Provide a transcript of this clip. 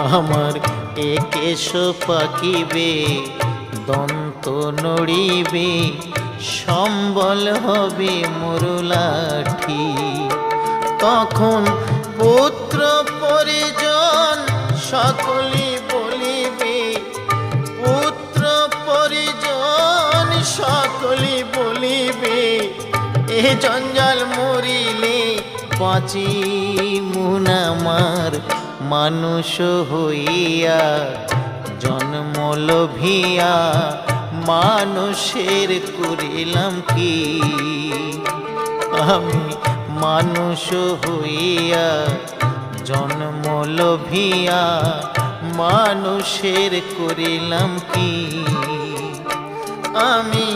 আমার একেশ পাকিবে, দন্ত নড়িবে, সম্বল হবে মোর লাঠি। তখন পুত্র পরিজন সকলে বলিবে, পুত্র পরিজন সকলে বলিবে, এ জঞ্জাল মরিলে বাঁচি মুনামার মানুষ হইয়া, জন্ম লোভিয়া মানুষের করিলাম কি। আমি মানুষ হইয়া জন্ম লোভিয়া মানুষের করিলাম কি। আমি